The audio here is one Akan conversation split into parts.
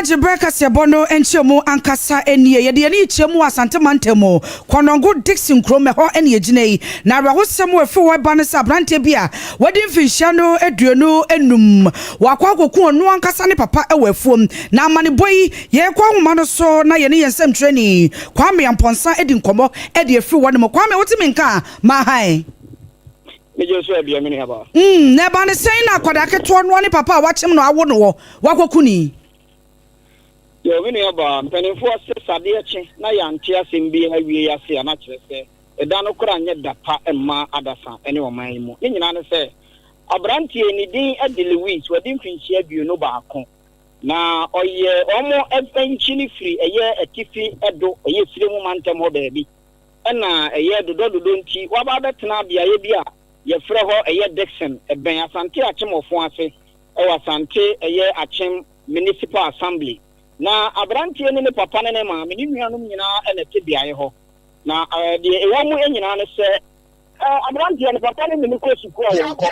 Maji breakers ya bono enchemu ankasa enie yedi eni chemu asante mantemo kwanongo Dixon Krome ho eni ejinei na rahosem efu we banesa brante bia wedi mfinhyano eduonu enum wakwa goku onu ankasa ne papa ewafuom na amane boyi ye kwa homa no so na ye ne yensem training kwame amponsa edi nkomo edi efu wonemo kwame wotimi nka ma hai Mejo bia mini haba na ba ne sei na kwada keto no ne papa wachem no awo no wakokuni yo mini haba mpanimfo ase sade eche na yante asembi awie ase ana kyerese eda no kora nye dapa emma adasa ene oman mu ne nyina ne se abrantie ni din Adelewis wadi mfinchi abio no baako na oye omo efanchi ni free eye etifi edo eye firemu mantem ho baabi ena eye dododo nti waba betena bia ye bia ye frɛ ho eye Dixon ben asante achemofo ase asante eye achem municipal assembly na abrantie ne papa ne ma me nuanum nyina ene te biaye ho na de ewo mu nyina ne se abrantie ne papa ne me ko suku a wonko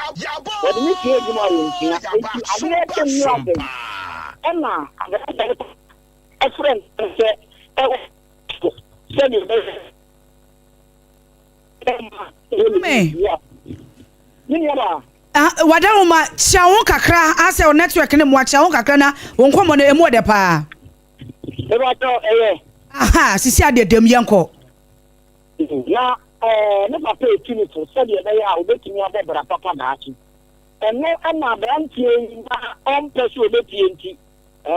wode mi tie djuma wontia enti abere tem ni ade ena abrantie a friend se Wadawuma chawo kakra ase o network ne mo chawo kakra na wonkomo na emu de pa aha sisi adedem yanko na ne papa etini to se de be ya obetimi abebra papa na achi eno ana brantie na on person obetie nti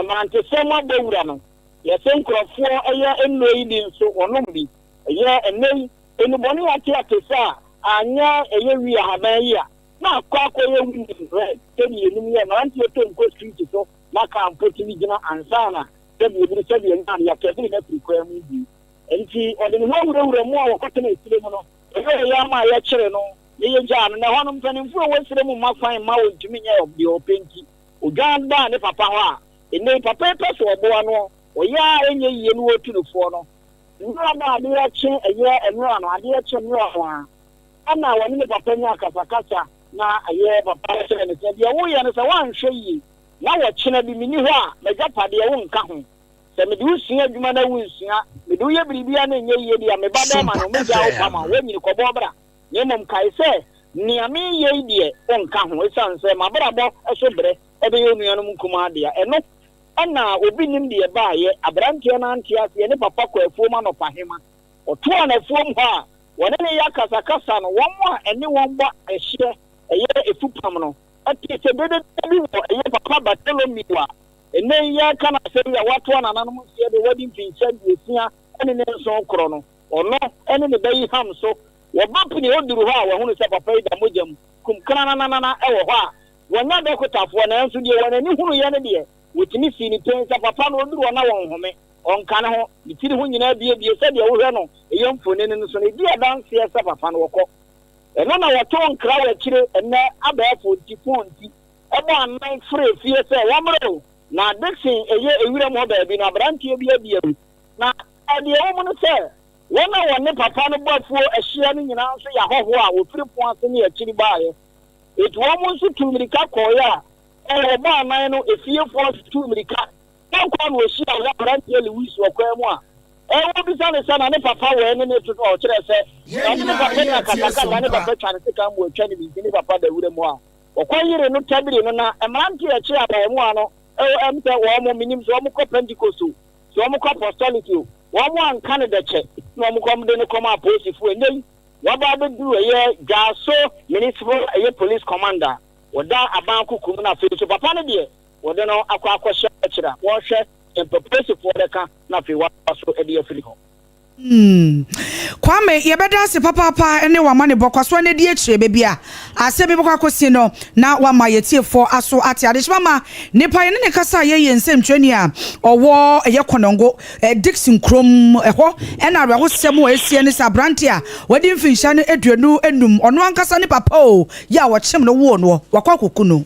ma nte se mo bawura no ye se nkrofo eye eno yi din so onom bi eye enei enu boni ati atesa anya eye wi ahaban yi a na kwa ye wi right tedi enum ye na anti to nko street so na kan potimi gina ansana tedi ebi tedi enna ya tedi na prikwa mu bi enti odeni ho wura mu a wakota na esire mu no eye ya ma ya kire no ye ja no na honom panimfu wo sire mu mafan ma wontumi nya obi openti oganda ne papa ho a ene papa peso obo ano oya enye yiye no otunufo no nwa na ade ya che eye enwa no ade ya che nwa ho a ana wani ne papa nya kasakasa na aye papa che ne se bia wo ye ne se wan hwe yi na wo chena bi mini ho a meja pade ye wo nka ho se me de usua adwuma na wo usua me de ye biribia na enye yiye dia me ba da ma no meja wo pama wo nyini ko bobra ne mom kai se ni ame ye die wo nka ho esan se mabra bo eso bre ebe ye nuanu nkuma de eno ana obi nim de ba ye abrantie na antia se ne papa ko afuoma no pahema oto na afuom ho a wone ne ya kasakasa no won a ene won ba ehye eye efupam no ati se bede bi wo eye papa batelo miwa ene ya kana se ya wato na nanom se de wadi mfincha biesia ene ne nso kro no ono ene ne bayi ham so wo bapni oduru ho a wo hunu se papa ida mojam kum kana na ewo ho a wonya de kotafo na enso de wona ni hunu ye ne de wotimi si ni pensa papa no oduru na won home onka na ho bitiri ho nyina bie se de wo hwe no eyam fone ne so ne di adanse ya sa papa no woko eno na wato nkra wa kire enne abafo ti fonti ebo anan free fie se wamre na Dixon eye ewira mo ba bi na brantie bia na ade wo no se wona wonne papa no bafuo ehia no nyina so ya hoho a ofiri pon ase ne akiri baaye etu wo mo so tumirika koya ba anan no efie force tumirika kwa no ehia ya brantie Lewis okwa mu a wo bisa ne sana ne papa we ne to o kire se ne papa na kataka ne papa twa ne sika mu atwa ne bi ne papa da wure mu a okwa yire no tabiri no na emranti e kire aba mu ano emte wo mo minim so mo ko Pentecost so mo ko apostolic wo mo an Canada che no mo ko de ne ko ma posifu enyi waba be du eye gaso municipal eye police commander woda aban kuku na fe so papa ne de wode no akwa hye kira wo hwe empopesi for the ka na fe wa so e de afiri ho Kwame yebeda se papa ene wa mane bokwaso ne de akire bebia ase be bokwakosi no na wa ma yetiefo aso ate ade mama nipa ne kasa ye nsem twani a owo eye konongo Dixon Krom eho ena awo sem o esie ne sabrante a wadi mfinsha ne eduanu enum ono ankasa ne papa o ya wo kyem no wo no wakwakoku no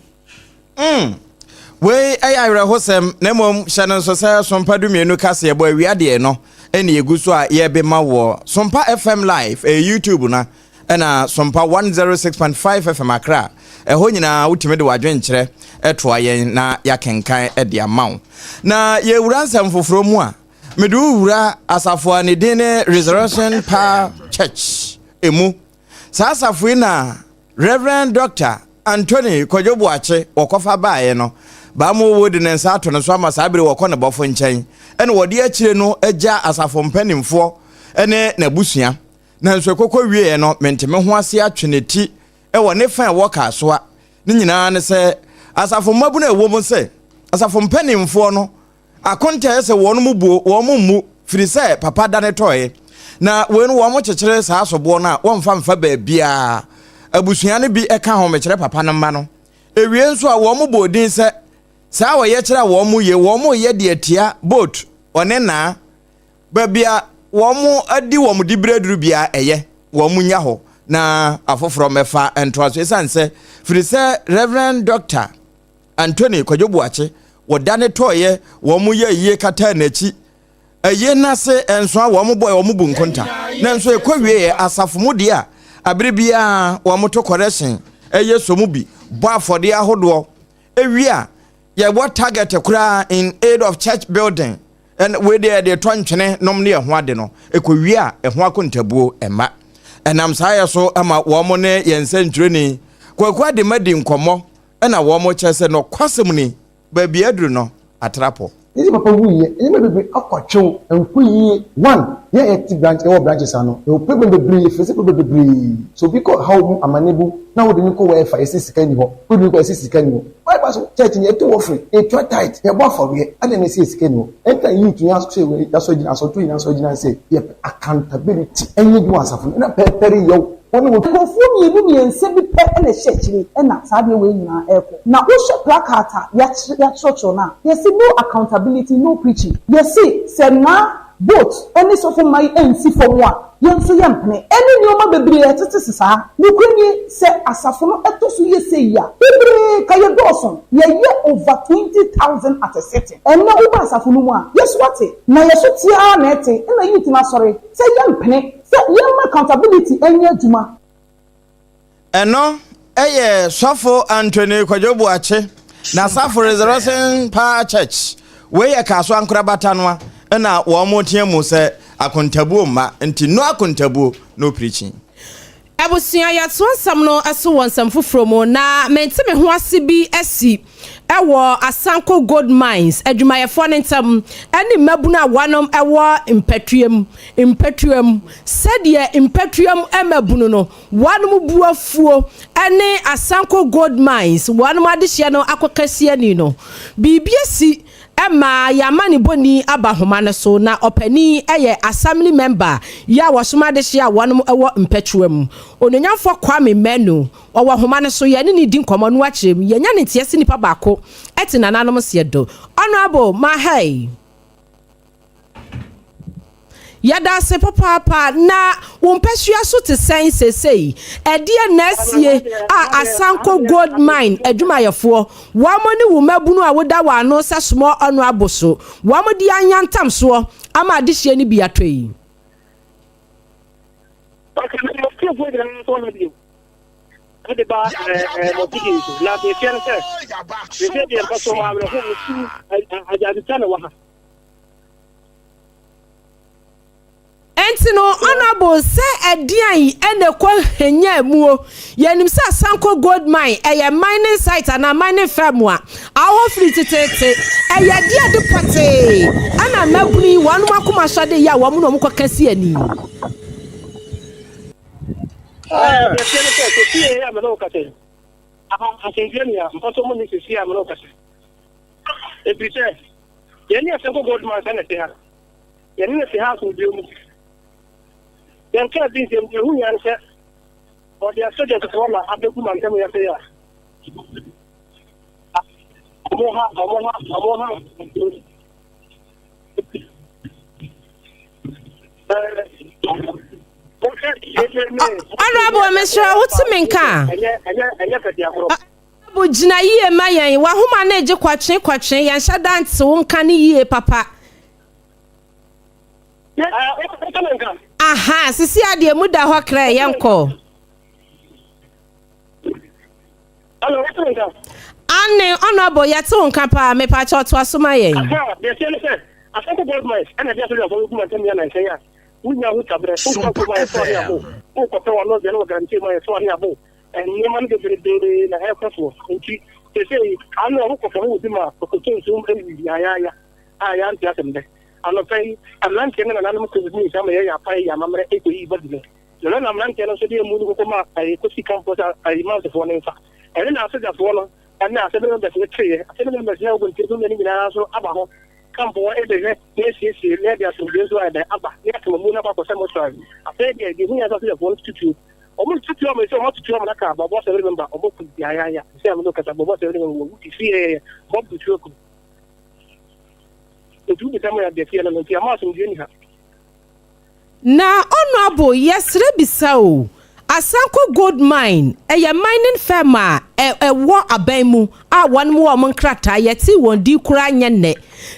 we ayira hosem na mom hyanan so say sompa du mienu kase ebo awiade no ene yeguso a ye be ma wo Sompa FM live YouTube na ena Sompa 106.5 FM Accra ɛho nyina wotime de wadwenkyerɛ ɛtoa yɛn na yakenkan ɛde amaw na yɛwura nsɛm foforo mu a mede wura asafo a ne din ne Resurrection Power Church emu saa asafo na Reverend Dr. Anthony Kojobuache wɔkɔfa baeɛ no ba mo wo de nensa ato no so ama saa bere wɔkɔ ne bɔfo nkyɛn ɛna wɔde akyire no agya asafo mpanimfoɔ ɛne n'abusua na nso kokɔ wie no menteme ho ase atweneti ɛwɔ ne fa ɛwɔ kaasoa ne nyinaa ne sɛ asafo mabu na ɛwɔ mu sɛ asafo mpanimfoɔ no akonta ɛsɛ wɔn mu buo wɔn mu firi sɛ papa da ne tɔe na wɔn wɔn kyekyere saa asoboɔ no a wɔmfa baabia abusua ne bi ɛka ho mekyerɛ papa no mma no ewie nso a wɔn mu bodin sɛ saa wɔyɛ kyerɛ wɔn mu yɛ de atia boat ɔne na baabia wɔn mu adi wɔn di breduru bia ɛyɛ wɔn mu nya ho na afoforo mefa entoa so esan sɛ firi sɛ Reverend Dr. Anthony Kojobuache wodane toye wɔn mu yɛ yie kata n'akyi ɛyɛ na se enso a wɔn mu boy wɔn mu bu nkonta na nso ekɔwie asafo mu de a abere bia wɔn mu to correction ɛyɛ so mu bi bɔ afɔde ahodoɔ ewia yɛ wɔ target kura in aid of church building and we dey the tontwene nom ne ɛho ade no ekɔwie a ɛho akontabuo ɛma ɛnam saa yɛ so ama wɔn ne yɛn nsɛntwerɛni kwakwa de madi nkɔmɔ ɛna wɔn kyɛ sɛ no kwasɛm ni baabi aduru no atrapo This papa wuye, any baby akwacho and kuyi one. Yeah, active branch, all branches are no. You put the breed, physical breed. So because how am unable now the Nico way for a sister can you? Could you go assist can you? Why was church in your two offering? A try tight, a buffer here, and then I say skin. Enter you to ask you, that's what you answer to and say, yep, accountability. And you do answer from a perry yo. One will conform you and send me pet and a shitty and not Sabi way now. Now, what's your placata? Yes, church or not. You see, no accountability, no preaching. You see, said now, both any sort of my end, see for one. You see, young penny, any new baby at the sister. You couldn't say as a phone at the you say, ya. Kaya Dawson, ye over 20,000 at a setting. And no Ubas of Numa. Yes, what it? Now you should see our netting, and I eat my sorry. Say, young penny. Your accountability and your juma. And no, Sofo Anthony Kojobuache, na Safo Resurrection Power Church, where a castle and crabatanwa, and now one more team say, a contabu ma, and no contabu, no preaching. Abusua ya twonsam no aso wonsam fofromo na menteme ho asibi asi ewo Asanko Gold Mines adwumayefo ne ntam ene mabuna wanom ewo impetuam sadia impetuam emabunu no wanom buafuo ene Asanko Gold Mines wanom adehye no akokase ani no bibiasi Emma Yamani Boni Abahoma ne so na opani eye assembly member ya wasoma de hye a wonom ewo impetuam ononyamfo Kwame Menu owo homa ne so ye ne di nkomo no akyerem ye nya ne tiese nipa baako eti nananom se do honorable Mahai Yada se papa na wompesua so te sen sesei edie na asie a Asanko Gold Mine adwumayefo wamoni wo mabunu a woda wa no se small honorable so wamodi anyantam so ama adehye ni bi atoi Entino honorable say edian ene kwa henya muo yenim say Asanko Gold Mine eye mining site and a mining firm a aho free tete eye dia de pate ana mabuni wanu makoma hwade ya wo mu no mkokase ani Yan can't be them who answer or they are subject to all of the woman coming up here. Honorable Mr. Wutiminka Abu jina yie mayen wa homa na eje kwatwe yan shadant wonka ne yie papa aha sisi ade mu da ho kra yenko Hello, what's going on? Anne honorable yato nka pa me pa cho to asoma yen. They say I think about my and I just feel for you to me and say ya. We know who to breast so my story abo. Who ko to no dey no guarantee my story abo. And you man dey dey na help for. Nti they say I know who ko for who ma ko to so ya. Ya nti asemde. Ano pay I'm not saying na na mo ko ni sama ya pa ya mamre e ko yi badile. Yo na am not saying so dey mu ko ma ai ko si campus ai ma se for nfa. And then after that one and now seven of the tree, I said, "I'm going to do many also about come for every yes, let us do so at the upper, yet to moon about some time. I said, give me a one to two. Almost 2 kilometers, so much to kill my car, but what's a remember about the Yaya? Say, I'm looking at what everyone will see a bomb to choke. The two become at the field and the Martin Junior. Na honorable yes rebisao. Asanko Gold Mine, a mining firm a war abemu, a one more monkrata yeti won di kura nyene.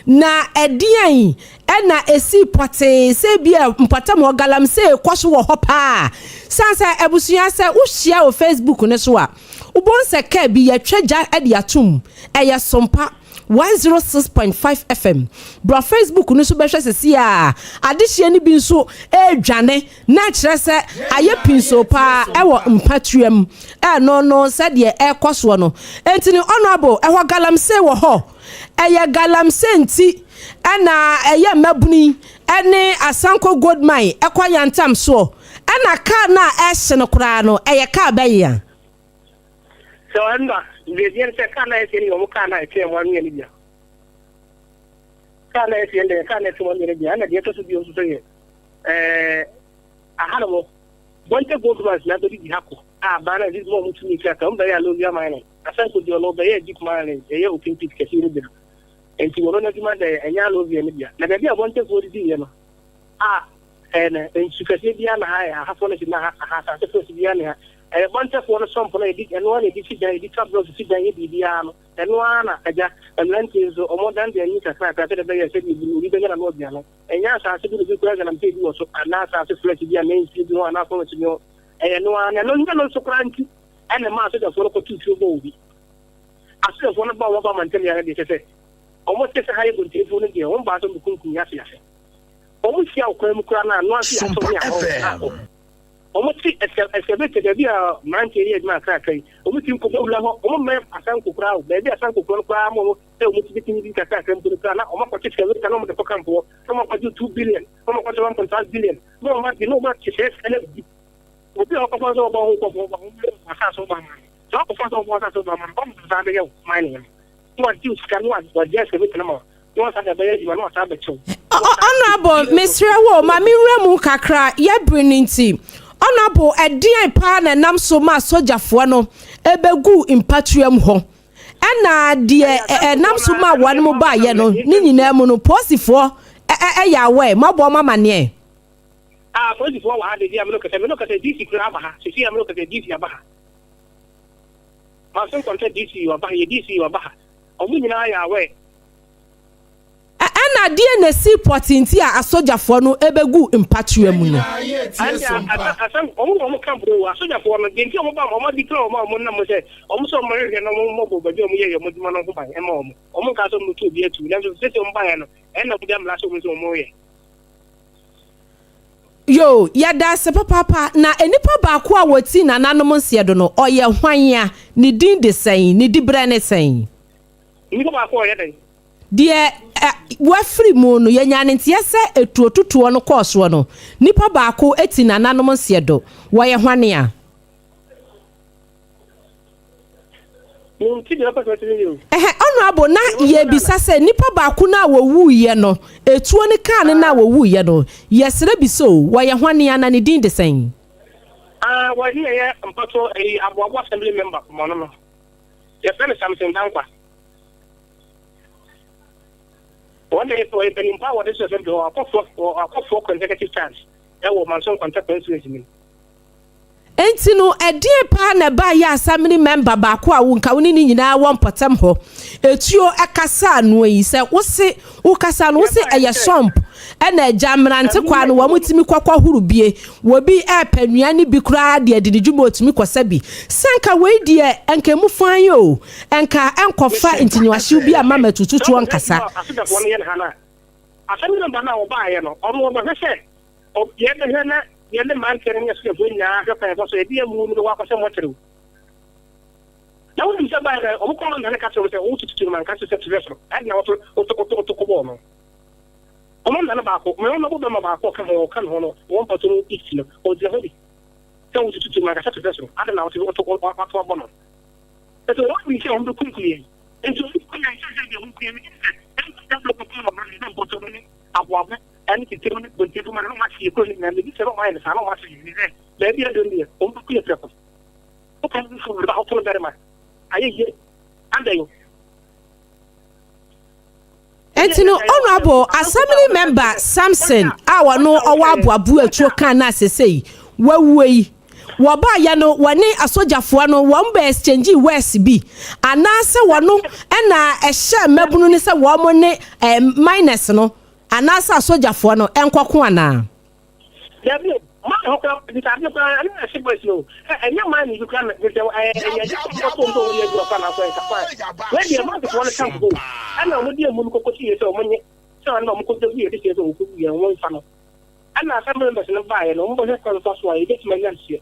Na edian, ena esi pote, se bia mpata mo galam se kwaso wo hopa. Sansa ebusuya se wo share o Facebook ne so a. Ubon se ka bi ye tweja ede atum, eye SOMPA 106.5 FM. Bro Facebook no so be hwese si a adehye ni bi nso edwane na kire se aye pinso pa e wo mpatuam no se de ekoso no entini honorable e ho galamse wo ho eye galamse nti na eye mabuni ene Asanko Gold Mine ekwayantam so na ka na ehye no kura no eye ka bayan so anda the say kana ese ni kana ese one year ni bia kana ese ende kana ese one year bia na de to so bi o so ye ahalo bonte gold was na do di hako bana this mo mutu ni ka mba ya lo bia mine Asanko di lo be ye dik mine ye open pit kesi ni bia enti woro na dima de enya lo bia ni bia na bia bonte gold di ye no en sukase bia na ha ha fo na ha sa se bia na bunch of one sample edit and one edit the tablet to sit down biano and one aja and lentil or more than the need to crack after the day said you be gonna know biano and yes I said the president and people also and now I said flex be a main street no and I to know and one and no so cranky and the master of local two movie I said one about what man tell you they say almost as high good telephone again one bottom of cooking yasi almost see how crime crana no see almost excavated the beer 90 years my cracky. Almost you could almost make a Sanko crowd, maybe a Sanko crowd, almost getting the attack to the Kana, or what is the Pocampo, some of you 2 billion, some of 1.5 billion. No, you know what she says, and it will be about a house of my mind. Talk of water to my mining. What you can what just a bit more. You want to be you are not a show. Honorable Miss Rewo, Mammy Remu Kakra, ye bringing team. Honorable edian pa na nam so ma sojafo no ebegu impatruam ho na de nam so ma wan mo ba ye no ni nyina mu no posifo ya we mabo mama ne posifo wa de dia me no kase DC kra ba ha si am no kase DC ba ha ma so konta DC wa ba ye DC wa ba ha o mu nyina ya we na die na seaport nti a asojafo no ebegu impatruam no asan omo kan bro asojafo no de nti omo ba omo declare omo na mo say omo so mo re no mo bo ba omo ye mo dima no ko ba e ma omo ka so mo tu bi etu na so se omo ba ya no e na budam la so mo ye yo yada se papa na enipa ba ko a woti na nanom nse do no oye hwan ya ni din de sen ni di bre ne sen enipa ba ko oye den die wafri mu no yenya ne ntia se etuotutuo no koso no nipa baako eti na nanom nse do wo ye hwane a honorable na ye bisa se nipa baako na wo wu ye no etuo ne kan na wo wu ye no yesere biso wo ye hwane a na ne din de sen wo ye mpato aboabo assembly member mo no ye fene something dankwa one day for a penny power, this is a consecutive chance. That will my son contact me. And enti no edie pa na ba ya assembly member ba ko a wonka woni ni nyina won potem ho etuo ekasa no yi se wo se wo kasa no wo se eye somp ena jamrante kwa no wo mutimi kwakwa huru bie wo bi epanua ni bi kura de de dwuma otimi kwasa bi senka we die enka mu fan yo enka enkofa intinyawahye bi ama matututu onkasa assembly member na oba ye no omo ba se o ye de na ye le man kere ne se bunya ga pa so e bi mu no wa ko se mo tere na wo bisa ba ga o ko na ka se o tutu man ka se tire na o ko bo no o mo na ba ko me no bo ba ko ka ho no won pa to iti no o je ho di se o tutu man ka se tire na o to bo no e to ro mi se on do kun kuye en to ko na se de hun kuye mi abuabu ẹni tètè wọn gbèǹtè tó máa ní wọn máa ṣe èkó ní ìgbà níbi sẹ́wọ́n máa yẹn nìkan wọn máa ṣe yìí rẹ̀ lẹ́ẹ̀bí ẹ̀dọ́ ni ẹ̀ òun bá kúlẹ̀ pẹ̀pẹ̀ ó kàn ń fún olùbá ọ̀tún bẹ̀rẹ̀ mà ayé yẹ àndẹ̀yìn. Entino honorable assembly member Samson awa no owa abuabu etuo kan na sesei wawuei woba ya no woni asojafo no won ba exchange west bi anase wono na ehye mabunu ne se wo mo ne minus no anase asojafo no enkoko ana Dabi ma ho ka di ta bi ka na se bo no enya ma ni ka na de ya ko to ye do ka na so ka pa we di ma ko le kan ko ana mo di mu ko ko ti ye so mo nye so na mo ko de ye de so ko ye won fa no ana sa mo mbese no ba ye no mo se ko so so ye de ma yan si e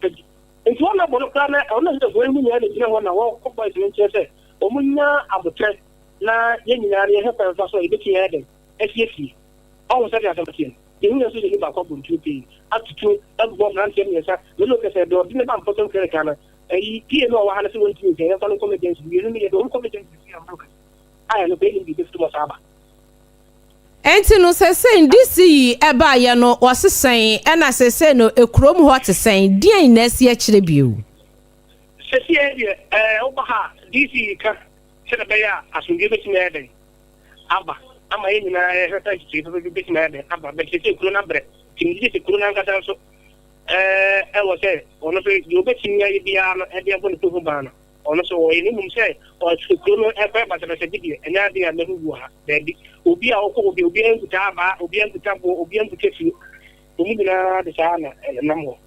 nti wona bo no ka na ona de go emu nya de jina wona wo ko boys ni nche se o munya abotre na ye nyina ye he pa so ye de ti ye de efiefie o so de asamtie ye nya so de ba ko buntu pe atutu agbo na ntem ye sa me lo ke se do de ba mpoto kere kana e pie no wa hala se won ti ye fa no comedians ye no ye do comedians ye am broken aya no be ni bi de to saba enti no sesen DC eba ye no osesen ena sesen no ekrom ho tesesen dien na sie kire bio sese ye oba ha DC ka se be ya asunge be timi eden aba ama ye nyina ye heta chi be timi eden aba be sese ekro na bre timi se ekro na nkata so e wo se ono se yo be timi ye bia no e bia bo ne to ho ba no ono so wo ni mum se o ekro no e ba se se bidie enya dia na hu ha dedi obi a okọ obi enguta ba obi enguta bo obi enguta fi omi bina de sana namo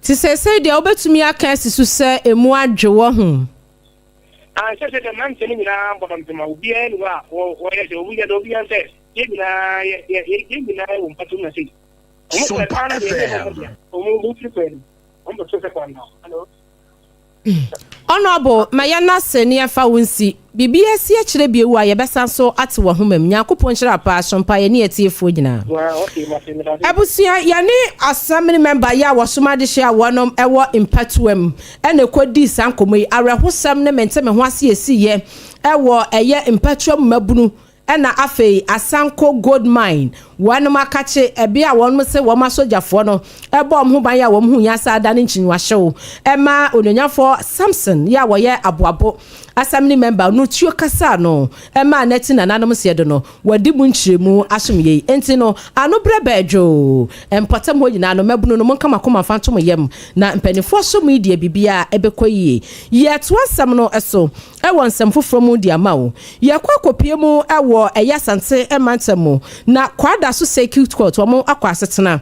ti sese de obetumi aka asisu se emu adwewo ho sese de man teni bina bodam tuma obi enu wa wo ye se obi de obi anse ye bina wo mpatu na sei SOMPA FM omo bu frequent omo so se kwa na hello honorable mayana senia fa wonsi bibia si akire bie wu ayebesa so ate wo homam yakopon kira pa SOMPA ye ne etiefo nyina abusia ya ne assembly member ya wosoma de hia wonom ewo impatuam ene kodi sankomo arehosam ne menteme ho ase esi ye ewo eye impatuam mabunu ena afei asanko gold mine wanum akache ebe a wonum se wo masojafo no ebo omho ban ya wo mhu nya sa da ne nchinwahyew ema ononyafo Samson ya wo ye aboabo assembly member no tuo kasa no ema neti na nanom se do no wadi mu nchiremu asomye enti no ano brebedwo empatam ho nyina no mabunu no monka makoma fantom yem na mpanifo so media bibia ebekoyie ye to asam no eso ewon sam foforo mu dia mawo ye kwakopie mu ewo eya sante emantamu na kwada so circuit court wo akwa asetena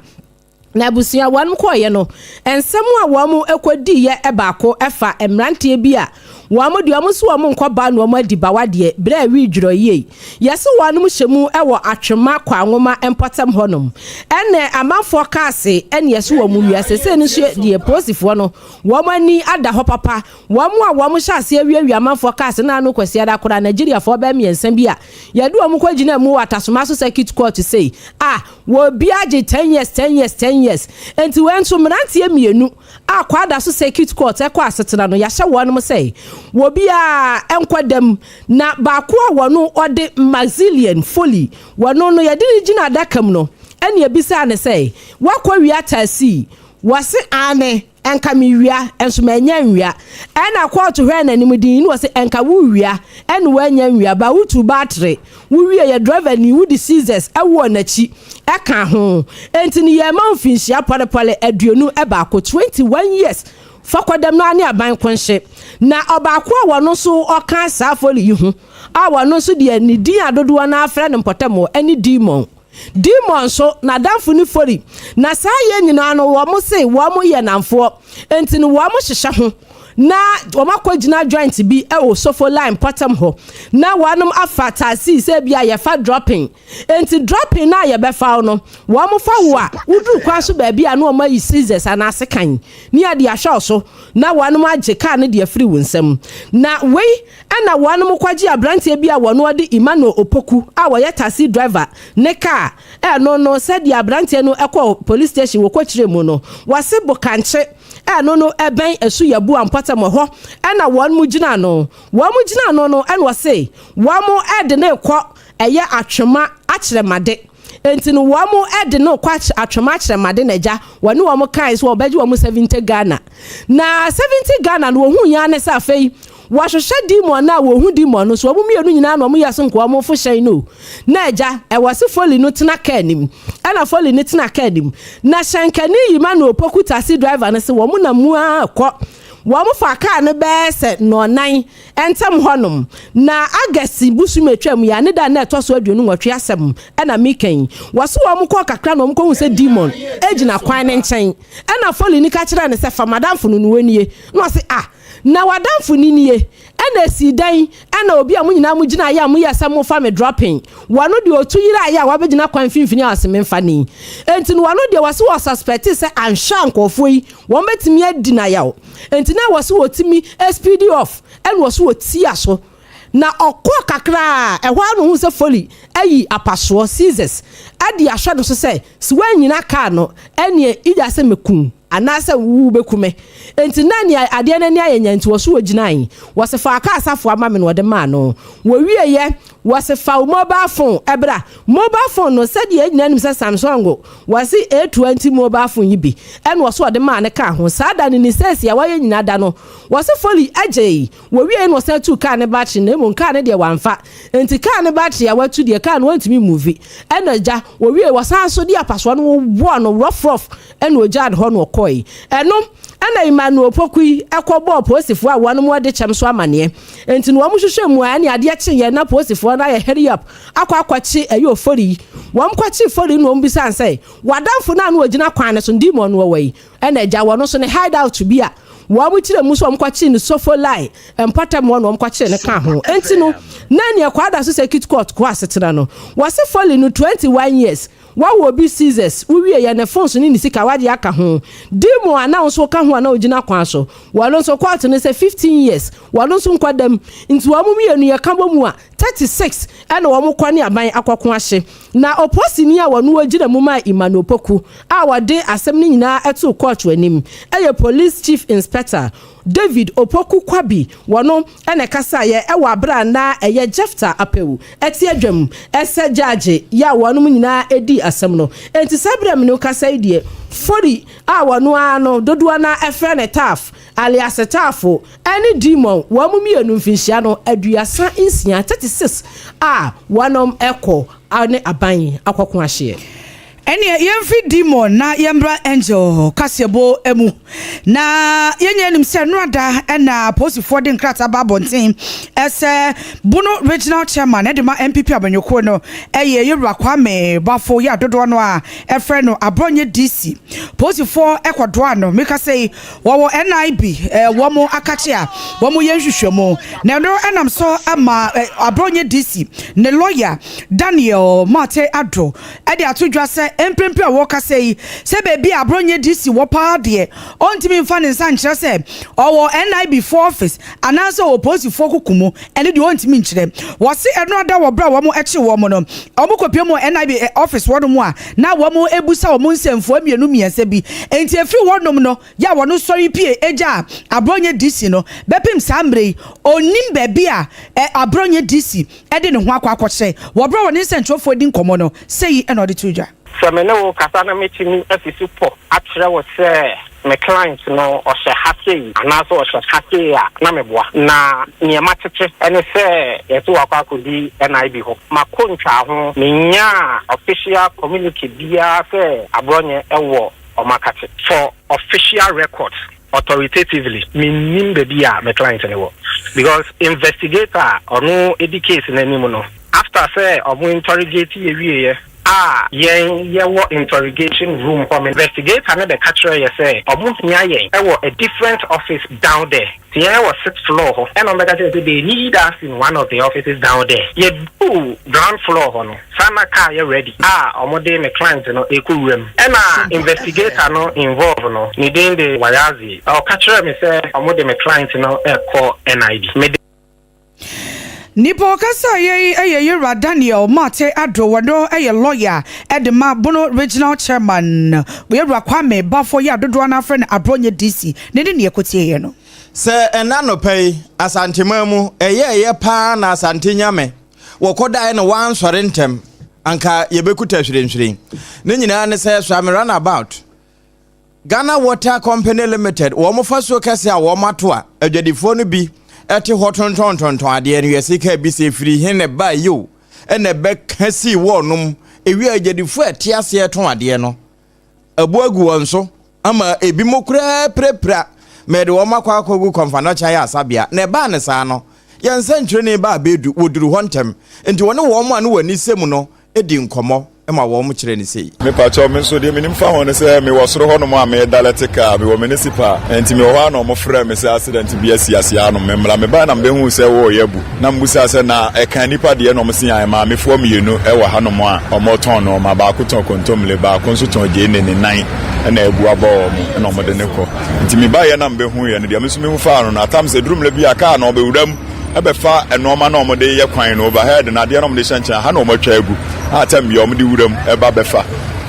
na abusia wanum koye no ensem a wo mu ekodi ye ebaako efa emrantie bi a wo mu de wo so wo nkoba no wo adi bawade bra wi dwuro ye yese wanum hyemu ewo atwema kwa nwoma empotam honum ene amanfo kaase ene yese wo mu wiase se ne so de posifo no wo mani ada ho papa wo mu a wo mu hyase awiawi amanfo kaase na no kwasi ada kora Nigeria fo ba miensa bi a yade wo mu kwagina mu watasoma so circuit court say wo bi age 10 years enti wenso mrantie mienu akwada so circuit court ekwa asetena no yahye wonum say wo bi a enkwadam na baako a wono ode maxillian folly wono no yade gina dakam no ene ebisa ne say wakwa wi atasi wase ane enka mi wia enso ma nya nwia ena court hwe na nim din no se enka wo wia en wo nya nwia ba wutu battery wo wie ye driver ni wo diseases ewo na chi eka ho enti ni ye ma mfinhia pole aduonu eba ko 21 years fakwadam no ani aban kwenhye na obaako a wono so oka safoli yi ho a wono so de ni din adodo na afre ne mpotamo ani demon so na damfo ni fori na saa ye nyina no wo mo se wo mo ye namfo enti no wo mo hyehye ho na wo makogina joint bi e wo sofo line potam ho na wanom afata si se bia ye fa dropping enti dropping na ye be fa no wo mo fa wo a uduru kwa so ba bia na wo ma yi scissors ana sekan ni ade ahwe so na wanom age car ne de afiri wonsam na wei ana wanom kwaji abrante bia wono ode Emmanuel Opoku a wo ye taxi driver ne car no said the abrante no ekọ police station wo kwachire mu no wase bokanche no eben esu yabu ampata mo ho na won mu gina no no en wo say wo mo ede na ekọ eye atwema akyeremade enti no wo mo ede no kwa atwema akyeremade na ja woni wo mo kan so obaji wo mo 70 Ghana na 70 Ghana no hu ya ne sa fei wahwehwe demon na wo hu demon no so wo mienu nyina na mo yaso nko mo fo hyen no na eja e wase foli no tena ka nim ana foli ne tena ka nim na shankani yima na Opoku taxi driver ne se wo mo na mu akọ wo mo fa car ne bese no nan entem honom na agasi busu metwam ya ne da na etoso aduonu nwatwe asem ana mikan wase wo mo kọ kakra no mo kọ hu se demon ejina kwan ne nchen ana foli ni ka kira ne se fa madam funu no wanie no se na wadamfo ninie ena si dan ena obi a munyina mu gina ya mu yesa mu fa me dropping wano de otu yira ya wa begina kwan finfini aseme mfa ni enti no wano de wase wo suspect se ansha nkofo yi won betimi adi na ya enti na wase wo timi speed off ena wase wo ti aso na okọ kakra ehwa no hu se foli ayi apaso scissors adi ahwa no so se si wanyina car no ene ija se mekun anasa wu bekume enti nani ade nani ayenya nti woso woginan wose fa aka asafo amame no de ma no wo wieye wose fa mobile phone ebra mobile phone no said ye nyina nim se Samsung wose A20 mobile phone yibi en wose de ma ne ka ho sada ni sense ya waye nyina da no wose foli agye wo wieye no se tu car ne battery na mo car ne de wanfa enti car ne battery ya watu de car no wantumi movie en aja wo wieye wasan so de apaso no wo no rough en ojad ho no eno ana Emmanuel Opoku ekobo posifo a wonu mo de chem so amane enti no wo hwehwe mu ani ade kye ye na posifo na ye hurry up akwachi ayo fori wo mkwachi fori no mbisa ansai wadamfo na no ogina kwan ne so ndimo no wai ena ja wono so ne hide out bi a wo mu kire mu so mkwachi ni sofo lie empata mo no mkwachi ne ka ho enti no nani akwada so circuit court kwa setena no wase foli no 21 years wa wo bi scissors wo wie ye ne phone so ni sika wade aka ho demo announce wo ka ho na ogina kwan so walo so court ne say 15 years walo so nkwadam nti wo mu mienu ye ka bomu a 36 ena wo mu kwani aban akokon ahye na oposini a wonu ogina mu ma Emmanuel Opoku a wade asem ni nyina eto court wanim eye police chief inspector David Opoku Kwabi wono ene kasa ye ewa abra na eye Jefta apewu eti adwam ese judge ya wono nyina edi asem no enti sabrem no kasa idie fori a wono ano dodoa na efre ne taf alias tafo ene demon wo mu mienu mfinhia no aduasa insia 36 a wonom eko ane aban akokon ahye ene yemfi demon na yembra angel kasebo emu na yenye nim se noada na posifo de nkrata babonten ese Bono regional chairman e de ma MPP abanyoko no eye yewura kwame bafo ya dodo no a efre no abronye DC posifo ekodo ano meka sei wo NIB wo mo akache a wo mo yenhwehwemo na no enam so ama abronye DC ne lawyer Daniel Mate Adro e de atodwa se empempe wo ka sei se baby abronye DC wo pa de ontimi mfa ne nsa nkyere se owo NIB for office ananso wo posifo kokumo ene de ontimi nkyere wo se eno ada wo bra wo mo eche wo mo no omo kopie mo NIB office wo mo a na wo mo ebusa wo mo nsemfo amienu miense bi enti efi wo nom no ya wo no sorry pie eja abronye DC no bepim sambre onim baby a abronye DC e de ne ho akwakoche wo bra wo ne nsentrofo di nkomo no sei eno de tudwa Semene wo kasa na metimi afisi po akyerɛ wo sɛ my clients no or she hati and also or she hati na meboa na niema tete ene se yeso akwa kodi NIB ho makontwa ho menya official community bia se abronye ewo omakate for official records authoritatively meaning baby my client anyway because investigator or no case in any no after say or interrogate ye yeah interrogation room from investigator and the catcher you say a different office down there. There was 6th floor and on the they need us in one of the offices down there. You do ground floor no sana car you ready. Omode my client no eku room. And investigator no involved no needing the wayazi. Or catcher me say omode my client no call NID. Nipo kasa ye Daniel Mate Adrowado lawyer Edema Bono regional chairman we Kwame Bafo ya dodoana friend Abronye DC nedi ne ekotie no se enano pay asantimamu ye pa na asantinyame wokoda na wan sore ntem anka yebekuta hwirenhwiren ne nyina ne se so am run about Ghana Water Company Limited wo mo faso kase a wo mato a adwadifo no bi eti hotontontonton ade no yesika bi se firi hene ba yo ene be kasi wonum ewi agyadifo eti ase ton ade no abuagu wonso ama ebi mokura prepra mede wo makwa akogu konfano cha ya asabia na ba ne sa no yense ntwere ne ba bedu woduru hontem enti woni wo mo anu wani semu no edi nkomo ema wo mo kire ni sei me pa cho me so de minim fa ho ne se me wosoro ho no mo ame daletika me wo municipal enti me wo ha no mo frɛ me se accident bi asiase ano me mra me ba na me hu se wo yabu na mbusa se na e kan nipa de no mo se yan ma me fo mienu e wa ha no mo a o mo ton no ma ba ko ton kontomle ba ko so ton je ne nan na ebu aba o mo na mo de ne ko enti me ba ye na me hu ye ne de me so me hu fa no na tam se drum le bi aka na obewuram ebefa enoma na omode ye kwan no overhead na de no omode hyancha ha na omotwa agu atam ye omode wuram eba befa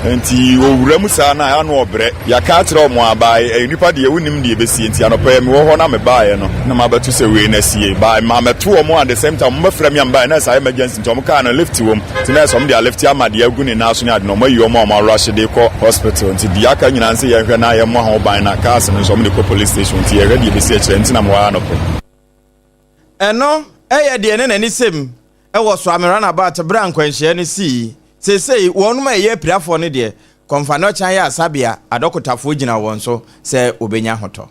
enti owuram sa na ya no obre ya ka kire omo abae nipa de wunim de besi enti anopa me wo ho na me baaye no na mabetu se we na sie ba ma meto omo at the same time mo frɛ me amba na sa emergency nti omo ka na lift wom ti na so omde lift amade agu ni na so nya de no mo yi omo rush de ko hospital enti di aka nyina nse ye hwɛ na ye mo ho ban na ka se no so omde ko police station enti ye ready besi akire enti na mo wa no ko eno de ne nani sem wo so amerana about bra nkwanhye ne si sesei wonum eye priafo ne de konfano chan ya asabia adokotafo gina won so se obenya hoto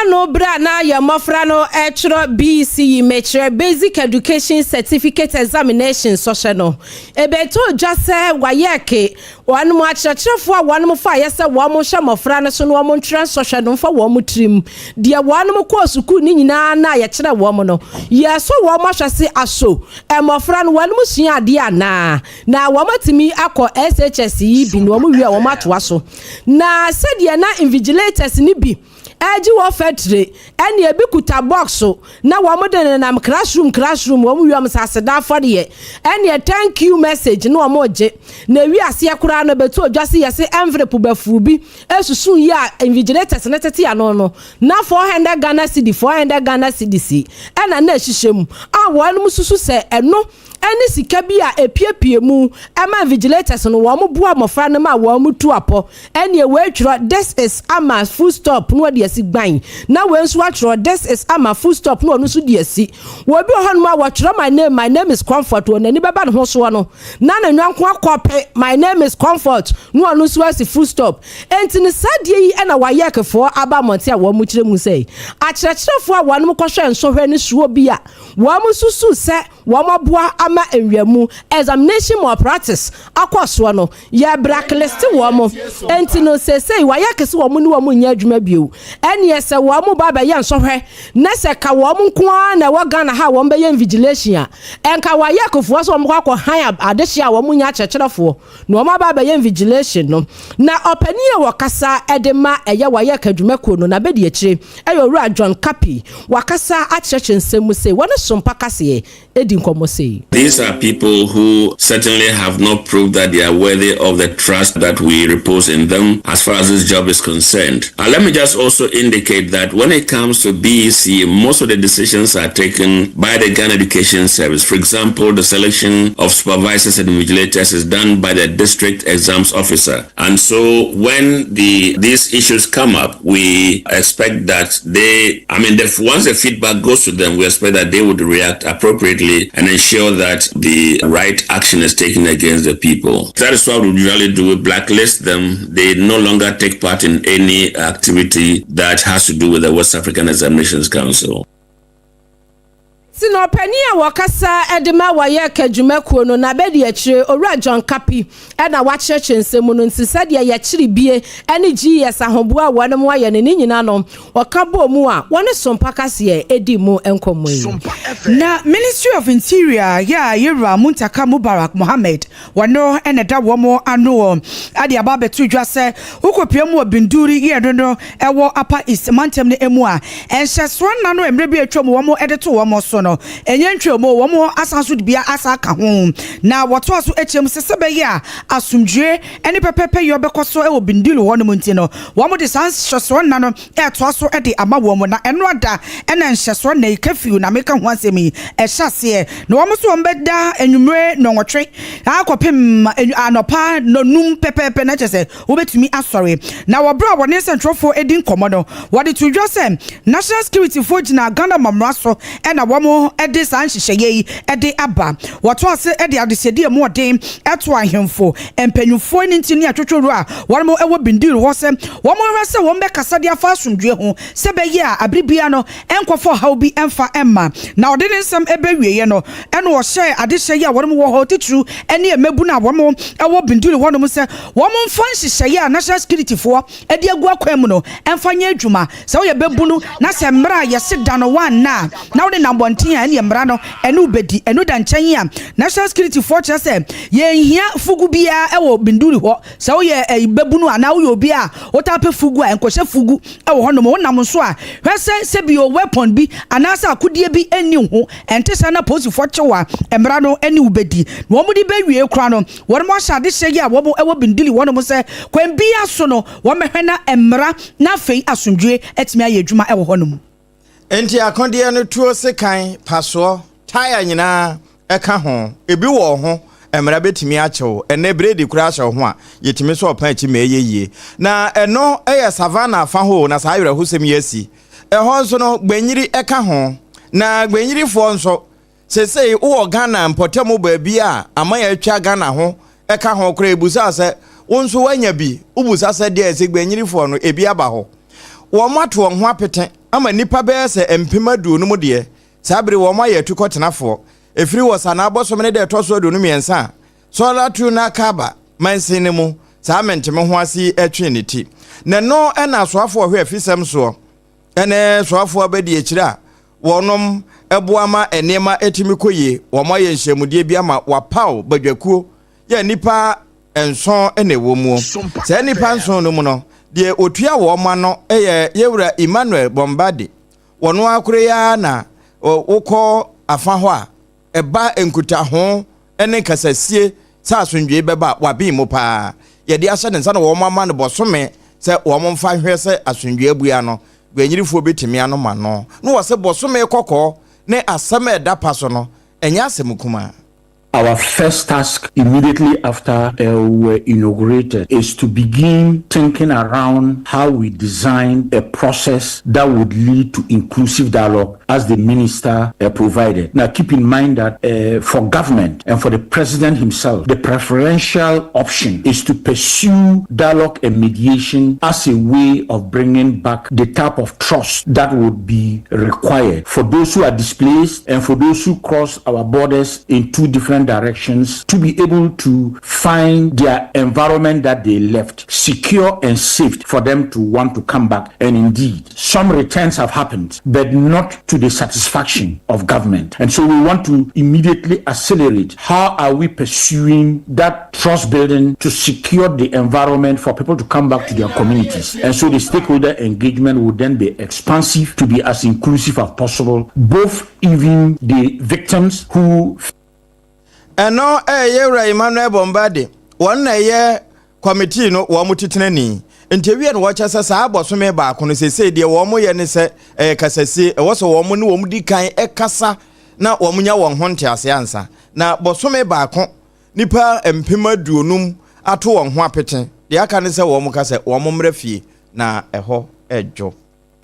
no bra na ya mofra no etro BC metre basic education certificate examination social no ebeto jase wayeke wanu mu akyerɛkyerɛfo a wanu mu fa yese wo mo hwe mofra no so no wo ntran social no fa wo mo trim de wanu mu ko suku ni nyina na ya kyerɛ wo mo no yeso wo mo hwese aso mofra no wanu mu sua ade ana na wo matimi akɔ SHS bi no wo wi a wo matoa so na sɛde na invigilators ni bi eji wo fetre ene ebi kuta box na wo modene na classroom wo mu wiam saseda for de ene thank you message no mo je na wi ase akura no betu odwase yese envelope bafu bi esusun ya invigilators na tete ya no na 400 Ghana cedi 400 Ghana cedi ena na hihye a wo no mususu se eno ene sika bi a epiepie mu ema vigilators no wo mo bua mofra no ma wo mo tu apo ene we twro this is ama full stop no de asi gban na we nso atwro this is ama full stop no so de asi wo bi ho no ma wo twro my name is Comfort wo nani beba no ho so no na nwanko akope my name is Comfort no so asi full stop enti ne sadie yi ena wa yekefo aba monte a wo mo kire mu sei a kyerɛkyerɛfo a wanu ko hwɛ nso hwɛ ne suo bi a wo mo susu se wo mo boa ama enwiamu examination more practice akoso no ya blacklist wo mo enti no sesei wa yakese wo mo ni wo mo nya adwuma bio ene yese wo mo ba ba ye nso hwɛ na se ka wo mo nko na wo Ghana ha wo be ye vigilation a enka wa yakefo so wo mo akɔ han adehia wo mo nya kyerɛkyerɛfo na wo mo ba ba ye vigilation no na opani e wo kasa edema eye wa yakadwuma ko no na be de akire eyo John Kapi wa kasa akyerɛkyerɛ nsɛm se wo ne SOMPA kase e edi nkomo sei. These are people who certainly have not proved that they are worthy of the trust that we repose in them as far as this job is concerned. Let me just also indicate that when it comes to BEC, most of the decisions are taken by the Ghana Education Service. For example, the selection of supervisors and invigilators is done by the district exams officer. And so when these issues come up, we expect that once the feedback goes to them, we expect that they would react appropriately and ensure that the right action is taken against the people. That is what we usually do. We blacklist them. They no longer take part in any activity that has to do with the West African Examinations Council. Sino penia wakasa edema waye kadwumakuo no na bedi akire owura John Kapi na wakyerɛkyerɛ nsɛm no nti sɛ de yɛkyere bie ene GS ahoboa wanom waye ne nyina no wakabo mu a wone sompa kase edi mu enkomo yi. Na Ministry of Interior ya Yera Muntaka Mubarak Mohammed wano ene da womo ano ade aba betu dwa sɛ ukopia mu obinduri ye no ewo Upper East Mantem ne emu a enhyeso na no emre bi atwa mu womo ede to womo so no enyentre mo womo asanso de bia asaka ho na woto aso echem sesebe ya asumdwe ene pepepe yo bekoso ewo bindulu wono munti no womo de sanhyeso na no eto aso ede ama womo na eno ada ene nhyeso na ikafiu na meka ho asemi ehase na womo so wombeda enwumre no nwotwe akopem anopa no num pepepe na chese wobetumi asore na wobra wone centralfo edin komodo wode to dwa se national security for gina Ghana mamraso ena womo ede san hyehyeye ede aba woto ase ede adesede mu odin eto ahemfo empanyufo ni ntini atwotworu a womo ewo bindiri ho se womo hwese wombe kasade afa asumdwe ho se be ye a abribia no enkofo haw bi emfa emma na ode nsem ebe wieye no ene wo hye adehye a womo wo ho titru ene emebu na womo ewo bindiri ho no mu se womo mfa hyehyeye a national security fo ede agu akwam no emfa nya adwuma se wo ye bebunu na se mra ye seda no wan na wode nambonten ene mra no ene ubedi ene da nkyɛn a national security for kyerɛ ye hia fugu bia ewo binduri ho se wo ye bebunu ana wo ye obi a wotape fugu a enkohye fugu ewo ho no mo nam so a hwese se bi o weapon bi ana sa akodie bi eni ho ente sa na police for kyewa emra no ene ubedi wo mo di be wie kra no wo mo hyade hyɛ ya wo ewo binduri wo no mo se kwan bia so no wo mehwe na emra na fei asomdwe etimi aye adwuma ewo ho no mo enti akondie no tuo sekan paso taya nyina eka ho ebi wo ho emra betimi akyew ene bredi kura ahye ho a yetimi so opan achi meyeye na eno eye savana fa ho na sa ayere hosem yesi ho nso no gbanyiri eka ho na gbanyiri fo nso sesei wo Ghana mpotemo ba bia amaya atwa Ghana ho eka ho kura ebusa se wonso wanya bi ubusa se de ese gbanyiri fo no ebi aba ho wo mato ho apete ama nipa be se empemadu no mu de sabre wo ma yetu kotenafo efiri wo sana abosomne de toso do no miensa so latu na kaba mansene mu sa menteme ho ase atwe neti na no na soafo hwe afisem so ene soafo abedi ekira wonom eboama enema etimi koye wo ma ye nhyemude bi ama wapaw badwakuo ya nipa enson ene wo mu sa nipa enson no mu no de otua wo ma no eye yewura Emmanuel Bombade wono akure ya na wokọ afa ho a eba enkuta ho ene kasasie sa asundwe beba wabi mu pa ye de ahye ne nsa na wo mama ne bosome se wo mfa hwe se asundwe abua no gwanyirifo betimi ano ma no no wo se bosome kokọ ne asem eda paso no enya asem kuma. Our first task immediately after we were inaugurated is to begin thinking around how we design a process that would lead to inclusive dialogue as the minister provided. Now keep in mind that for government and for the president himself, the preferential option is to pursue dialogue and mediation as a way of bringing back the type of trust that would be required for those who are displaced and for those who cross our borders in two different different directions to be able to find their environment that they left secure and safe for them to want to come back. And indeed, some returns have happened, but not to the satisfaction of government. And so we want to immediately accelerate. How are we pursuing that trust building to secure the environment for people to come back to their communities? And so the stakeholder engagement will then be expansive to be as inclusive as possible, both even the victims who. And no, Emmanuel Bombade, one committee no wamutitinani. Interview and watch us as I was from a back when say dear woman and say Cassasi, was a woman who di kind a cassa, now womunya one hunter as answer. Now, Bosome back Nipa and Pima dunum at one wapete. The Akanisa Womukasa, Womumrefi, na a ho edjo.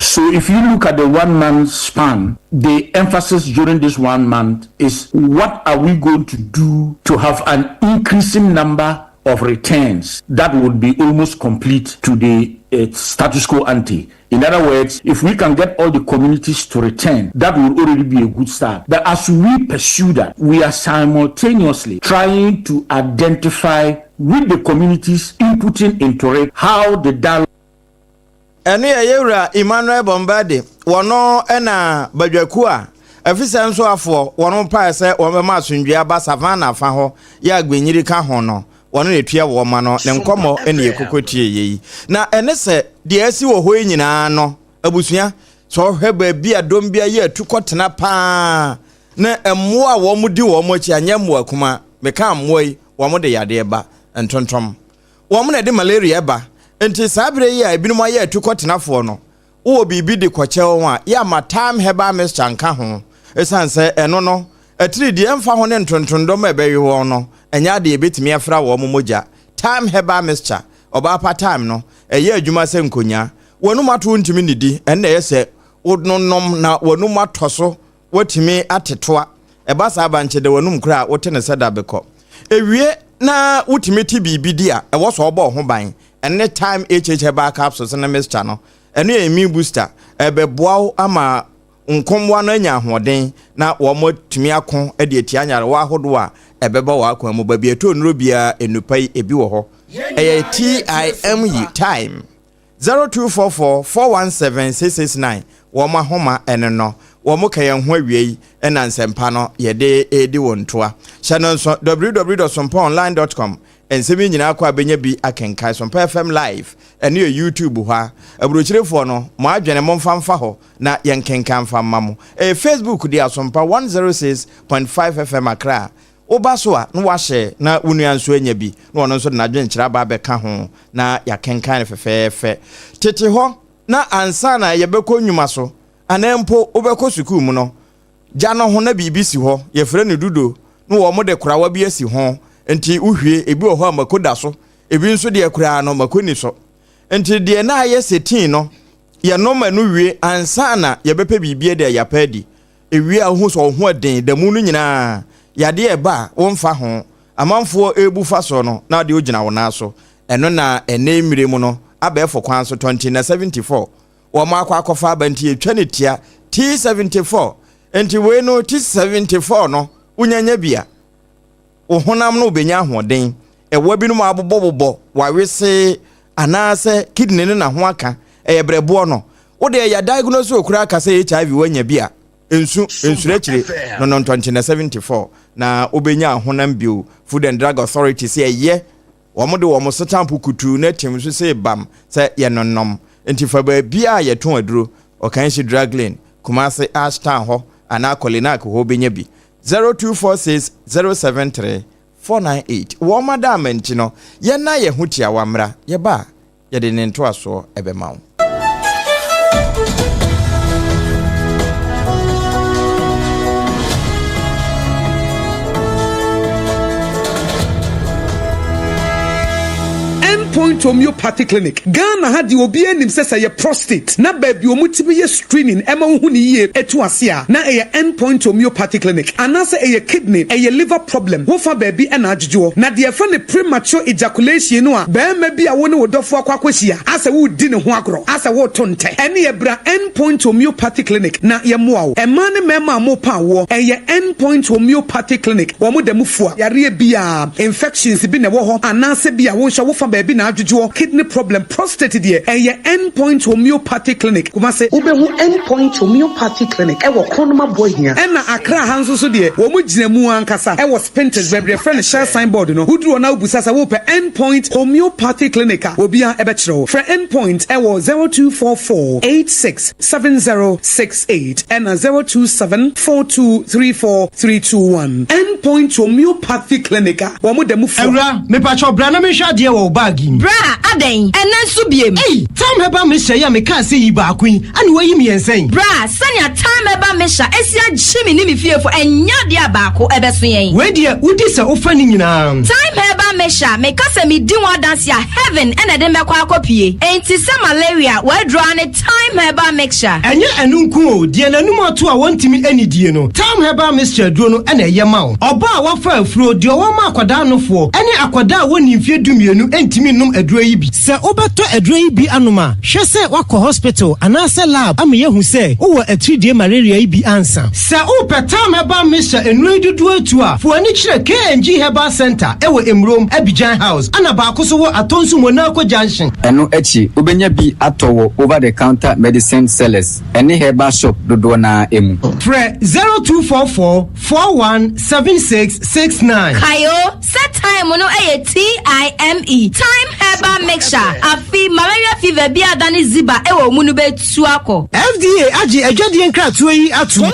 So if you look at the 1 month span, the emphasis during this 1 month is what are we going to do to have an increasing number of returns that would be almost complete to the status quo ante. In other words, if we can get all the communities to return, that will already be a good start. But as we pursue that, we are simultaneously trying to identify with the communities inputting into it how the dialogue. Ene yewura Emmanuel Bombade wono ena badwakua afisa nso afo wono pa se womema asundua ba savana fa ho ya agbenyiri ka ho no wono etua wo ma no ne nkomo ene yekokotie yi na ene se de asi wo ho nyina no abusua so hwe ba bi adom bia ye atukotena pa na emmo a wo mudi wo mo chi anyammo akuma meka ammo yi wo mo de yade ba entontom wo mo na de malaria ba enti sabre yi a ebinum aye atukɔtenafo no wo bibi de kɔkyɛ ho a ya ma time heba mr nka ho esanse eno no atiri de emfa ho ne ntontondom ebeyi ho no enya de ebetimi afra wo mogya time heba mr OBAAPA time no eye adwuma se nkonya wonum ato ntimi nidi enne yese wononom na wonum atoso wotimi atetoa eba sa abanche de wonum kra wote ne seda bekɔ ewie na wotimi ti bibi di a ewo so obo ho ban ene time HH capsules na mixture no ene emi booster ebeboa ama nkomwa no anya ahoden na wo motumi akon e de atianyare wa hodo a ebeba wa akon mu ba bi eto nro bia enupai ebi wo ho time time 0244417669 wo ma homa ene no wo mo kayen ho awie ena nsempa no ye de edi wontoa channel so www.sompaonline.com ensemi nyina akwa benya bi akenkai Sompa FM live ene YouTube ha abrochirefo no mo adwene mo mfamfa ho na yenkenkan famma mo Facebook dia Sompa 106.5 FM Accra obaso a no wahye na unuanso anya bi na ono nso na adwenkyira ba beka ho na yakenkan fefefe tete ho na ansa na yebekɔ nnwuma so anempo obekɔ sukuu mu no gya no ho na bibisi ho yefre ne dudo no wo mo de korawa bi asi ho enti uhwie ebi wo ho amakoda so ebi nso de akura no makoni so enti de na aye setin no ye no manu wie ansa na yebepe bibie de yapadi ewie ahu so ho den da mu no nyina yade eba wo mfa ho amanfo ebu fa so no na de ogina wo na so eno na ene mmire mu no abefo kwan so 2074 wo ma akwa abanti etwa ne tia T74 enti we no T74 no unyanya bia wo honam no benya hoden ewa binum abobobobbo wawese anase kidney ne na ho aka eyebrebo no wo de ya diagnose okura aka se HIV wanya bia ensure chire no 2074 na obenya honam bio Food and Drug Authority say ye wo mo de wo mo stamp kutu na tim so say bam say ye nonnom enti fa ba bia ye ton aduro o kan shi drug lane Kumasi Ashtown ho ana kolina ko ho benya bi 0246073498 wo madam ntino ye na ye hutia wamra ye ba ye de nento aso ebema wo endpoint homeopathy clinic Ghana had the obi enim say say prostate na baby omutibi ye screening ema hu ni ye etu ase a na e endpoint homeopathy clinic anase e kidney e liver problem wo fa baby e na adjujo na de fa ne premature ejaculation no a be ma bi a wo ne wodofo akwakwahia ase wo di ne ho agro ase wo tonte ene ye bra endpoint homeopathy clinic na ye moa wo e ma ne mema mo pa wo e ye endpoint homeopathy clinic wo mo dem fua yare bia infections bi ne wo ho anase bia wo hwa wo fa baby na adjujo kidney problem prostate de e ye endpoint homeopathy clinic kuma se ubehu endpoint homeopathy clinic e wo konoma boy hia e na akra hanso so de wo mo gina mu ankasa e wo spinters bebre friend share signboard no huduro na obusa sa wo pe endpoint homeopathy clinic obia e be kire for endpoint e wo 0244867068 and 0274234321 endpoint homeopathy clinic wo mo dem fu Ewra me pa cho bra na me hwa de wo bag yi bra aden enanso biem tam heba me hye ya me ka se yi ba akun ani wo yi me yensen bra sanya tam heba me hya esia gyimi ni me fiefo enya de abako ebeso yen we de udi se ofa ni nyina time heba me hya me ka se me di wa dance ya heaven ena de me kwa akopie enti se malaria we draw ne time heba mixture enye enunku o de nanum ato a wontimi ani die no time heba mixture duro no ena ye ma wo oba a wafa afuro de wo ma akoda nofo ene akoda woni mfie dumienu entimi num aduro yi bi se obeto aduro yi bi anoma hwe se wakọ hospital anase lab am ye hu se wo atridie malaria yi bi ansa se o petam heba mixture enu dudu atu a fo ani kire KNG Herbal Center ewo Emrom Abidjan House ana ba akoso wo atonsu Monaco Junction eno echi obenya bi atowo over the counter medicine sellers ene herbal shop dodo na emu Fre 0244417669 kayo set time no TIME time herbal mixture afi malaria fever bi adani ziba ewo mu no betu akọ FDA agi adwade nkratoa yi atu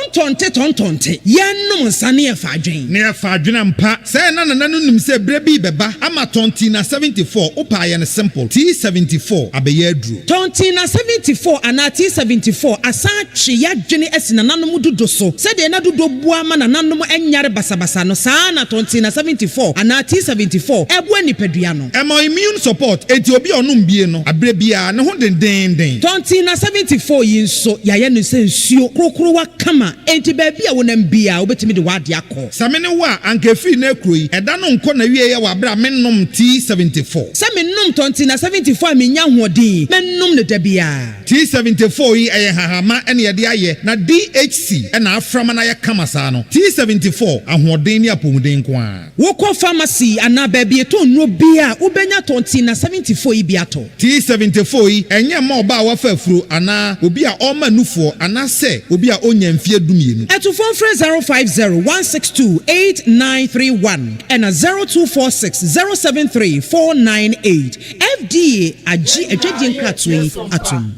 tontonte yenum nsane e fa adwen ne e fa adwen mpa se na nim se bre bi beba ama tonti na 74 opa ye ne simple T74 abeye aduro tonti na 74 ana T74 asa twe ya dwene esi na nanom dodo so se de na dodo bua ma na nanom enyare basabasa no saa na tonti na 74 ana T74 ebu anipadua no emo immune support enti obi onum bie no abre bia ne ho den tonti na 74 yi nso ya ye no se nsuo krokro wa kama enti ba bia wonam bia obetimi de wade akọ samene wa anka free na ekroyi eda no nko na wie ye wa bra mennom T74 samennom tonti na 74 menya hoɔden mennom ne da bia T74 yi eye hahama ene ye de aye na DHC ena aframa na ye kama saa no T74 ahoɔden ne apomuden ko a wokɔ pharmacy ana ba bia to nro bia ubenya tonti na 74 yi bia to T74 yi enye ma oba wa fa afuro ana obi a ɔma nufoɔ ana se obi a onya mfie dumienu etufon frɛ 050-162-8931 and 0246-073-498 FDA agi adwadi nkratoi atom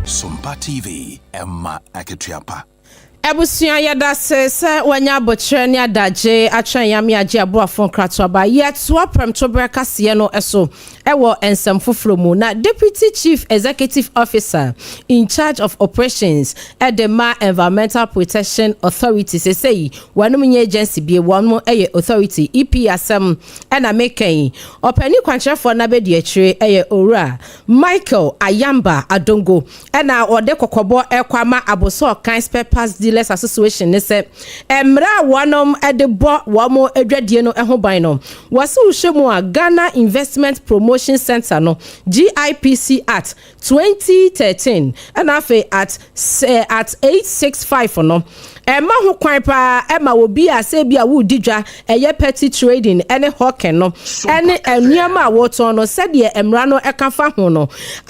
SOMPA TV Emma Aketiapa Ebusia yada se wanya bochre ni adaje atwen yame age aboafo krato aba yet wapem to breka se no eso ewo ensem foforo mu na Deputy Chief Executive Officer in charge of operations at the Environmental Protection Authority say wanum nye agency bi wonmo eye authority EPSM na meken opani kwanchefo na be de akire eye owura Michael Ayamba Adongo na ode kokobo ekwama aboso kan spare parts dealers association ne se emra wanom edebo wamo adwadie no eho ban no wase uhwemu a Ghana Investment Promotion Center no GIPC at 2013 and afi at 865 no ema ho kwan pa ema obi a se bia wo didwa eye petty trading ene hawking no ene anuama a woton no said ye emra no ekafa ho no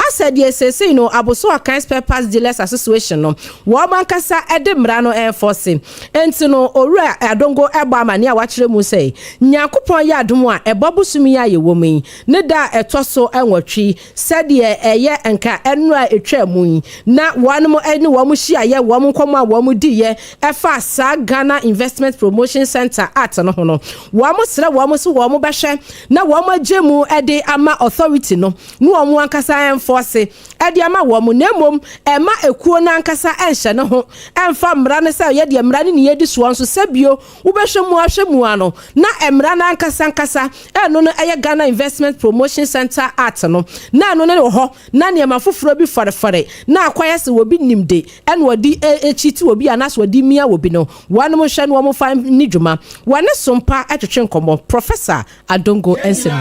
asede sese no aboso akan spare parts dealers association no wo bankasa ede mra no enforce enti no owura Adongo eba amane a wachire mu sei nyakopon ya adom a ebobusumi ya ye womi ne da etoso enwotwi said ye eye enka enu a etwa mu na wanum ene wo mu hia ye wo mu komo a wo mu di ye efa sa Ghana Investment Promotion Center at no ho no wo mo sere wo mo so wo mo behwe na wo mo agemu ede ama authority no wo mo ankasa enforce ede ama wo mo nemom ema ekuo na ankasa enhye no ho emfa mra ne se ye de mra ne ye di so nso sabio wo behwe mu ahwe mu ano na emra na ankasa eno no eye Ghana Investment Promotion Center at no na no ne ho na ne ma foforo bi farefare na akwaya se wo bi nimde en wodi echiti wo bi anas wodi mia wo bi no wanu mo hwe no wo mo fa ni dwuma wane sompa atwetwe nkomo Professor Adongo Ensem.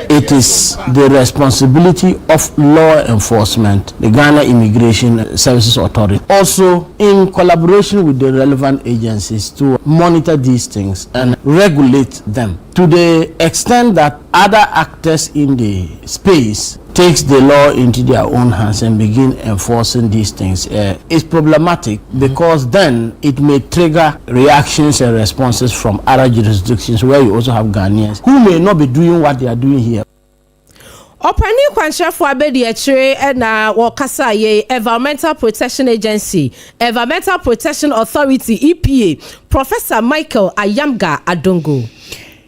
It is the responsibility of law enforcement, the Ghana Immigration Services Authority, also in collaboration with the relevant agencies to monitor these things and regulate them to the extent that other actors in the space takes the law into their own hands and begin enforcing these things is problematic because then it may trigger reactions and responses from other jurisdictions where you also have Ghanaians who may not be doing what they are doing here. Opani kwanchefo abedi echire na wakasa ye Environmental Protection Agency, Environmental Protection Authority EPA, Professor Michael Ayamga Adongo.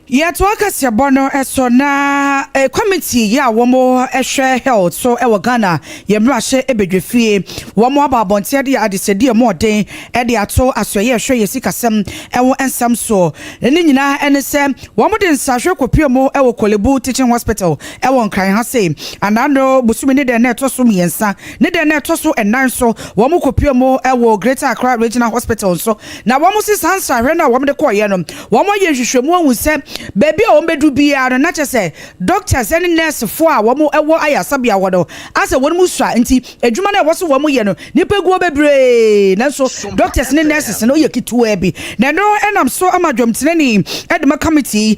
Yet workers ya bono eso na committee ya womo ehwe health so ewo Ghana ye mrahye ebedwefie womo ababonte de adisedi mo den e de ato asoye ehwe ye sikasem ewo ensam so ni nyina ene se womo de nsahwe kopie mo ewo Kolebu Teaching Hospital ewo nkran ha se anano busumi ne de na etoso miensa ne de na etoso enan so womo kopie mo ewo Greater Accra Regional Hospital so na womo si sansa hwe na womo de koye no womo ye hwehwemu ahu se baby o mbedu bia no na chese doctors and nurse fo a womo ewo ayasabia wodo ase wonmu sua nti adwuma na woso womo ye no nipa guo bebre na so doctors and nurses no ye kitu abi na no enam so amadwomtene ni edema committee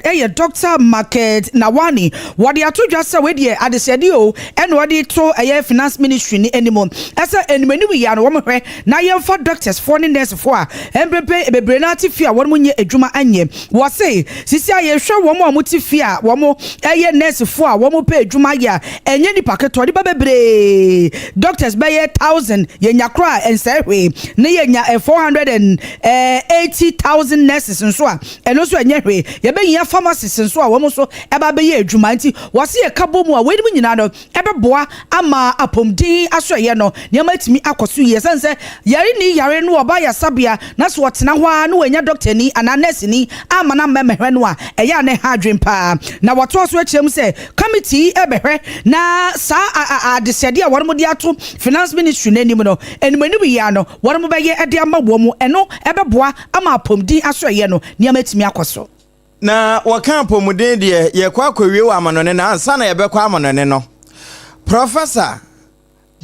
eye Dr. Market Nawani wode atodwa se we de adesede o ene wode to eye finance ministry ni animo ase enimani wi ya no womo hwe na ye for doctors for ni nurse fo a embebre bebre na atifia womo nye adwuma anye wo se sisi aye hwe womo amutifia womo eye nurse fo a womo pe adwuma ya enye ni paketo de bebre doctors be 1000 ye nyakra ensehwe ne ye nya 480,000 nurses nso a eno so enye hwe ye be nya pharmacists nso a womo so eba be ye adwuma nti wose ye kabo mu a we ni nyina no ebe boa ama apomdin asoye no ne matimi akoso ye sense yare ni yare no oba ya sabia na so wotena ho a no wanya doctor ni ana nurse ni ama na mmehwe no a eya ne hadwen pa na woto so akyem se committee ebehwe na sa adesede a wormo de ato finance ministry nanim no enimani bi ya no wormo be ye ede amabo mu eno ebeboa ama apomdin asoye no ne matimi akoso na waka apomdin de ye kwa akwawie wa amanone na ansa na ye be kwa amanone no Professor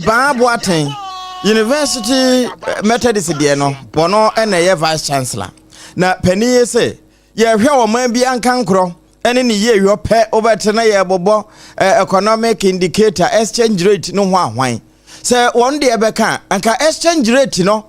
Babuaten University Methodist de no bono ene ye vice chancellor na paniye se ye hwe wo man bi ankankro ene ne ye hwe pe obetena ye bobo economic indicator exchange rate no ho ahwan se won de ebeka anka exchange rate no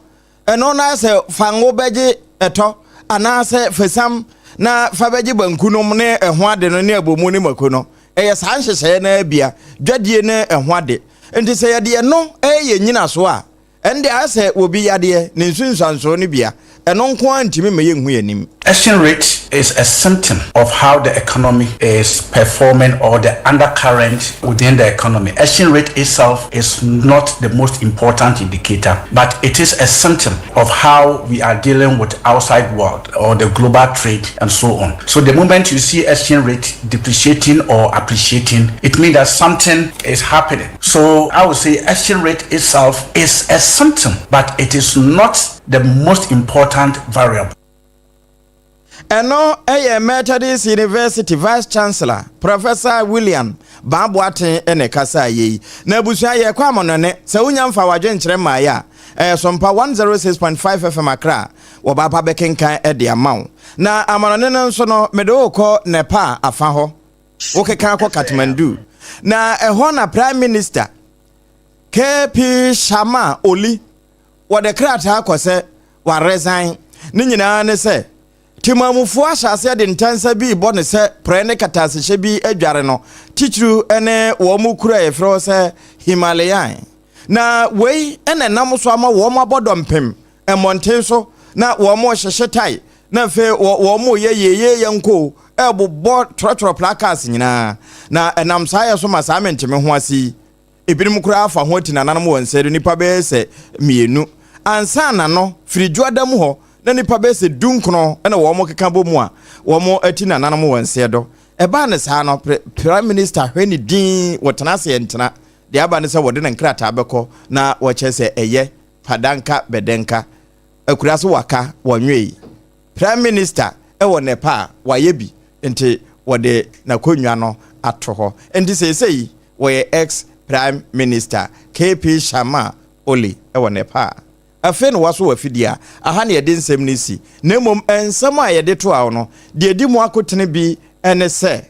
eno na se fango beje eto ana se fesam na fa beje banku no ne eho ade no ne abomu ne mako no eye san hyehye na bia dwadie ne eho ade enti se ye de no eye nyina so a ende ase obi yade ne nsunsanso ne bia eno nko antimi meye hu yanim. Exchange rate is a symptom of how the economy is performing or the undercurrent within the economy. Exchange rate itself is not the most important indicator, but it is a symptom of how we are dealing with outside world or the global trade and so on. So the moment you see exchange rate depreciating or appreciating, it means that something is happening. So I would say exchange rate itself is a symptom, but it is not the most important variable. Eno Methodist University Vice Chancellor Professor William Babuaten ene kasa yi na busua ye kwa monone se unya mfa wadwe nkyere maaya SOMPA 106.5 FM Accra OBAAPA bekenkan ede amaw na amanone no nso no mede okọ nepa afa ho okeka akọ Kathmandu na eho na Prime Minister KP Sharma Oli wode krata akose wa resign ni nyina ne se timamufu ashase de ntansa bi bone se prene katasehye bi adware no tichiru ene wo mu kura efro se Himalayan na wei ene nam so ama wo mabodompem emonten so na wo mo hyehye tai na fe wo mo ye yanko ebobo trotro placards nyina na enam saa so ma saa menteme ho asi ebinim kura afa ho ati nananam wonsere nipa be se mienu ansa na no firiju adam ho na nipa be se dunkono na wo mo keka bo mu a wo mo ati nananam wonsere do eba ne saa no prime minister hweni din wotana se entena de aba ne se wode ne nkrata abekọ na wo chese eye padanka bedenka akura so waka wonwe prime minister ewo nepa wayebi enti wode na konwa no ato ho enti sei we ex prime minister KP Sharma Oli ewo nepa afen waso wafidia aha ne yede nsem ne si na mom ensem a yede to awo no de di mu akotene bi ene se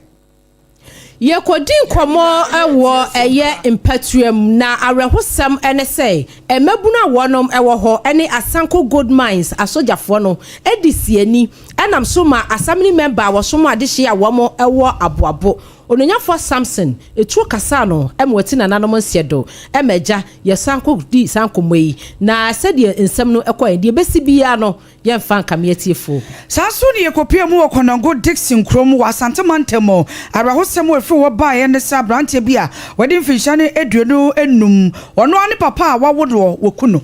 Yekodi nkomo ewo eye impatuum na arehosam ene say emebuna wonom ewo ho ene Asanko Gold Mines asojafo no edisiani enam so ma assembly member wo so ma adehye a wo mo ewo aboabo ononyafo Samson etuo kasa no emwati na nanom nsiedo emeja yesanko di sanko moyi na sede nsem no ekwa de besi bia no yemfa nkamietiefo saso ne yekopia mu okonongo Dixon krom wa santamantemo arahosem we wo ba ye ne sa branche bia wodi mfinhyane eduonu enum ono ane papa wawodo wokuno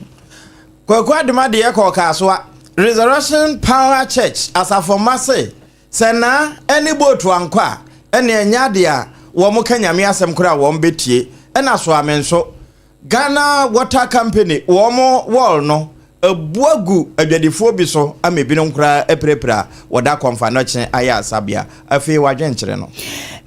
kwakwa demade ye kokasoa Resurrection Power Church asafomase sena eni botu ankwa ene enyade a wo mo kanyame asem kura wo mbetie ena so amenso Ghana Water Company wo mo wall no ebuagu adwadifo bi so amebinom kura eprepra woda konfa no chen aya asabia afi wadwenkyere no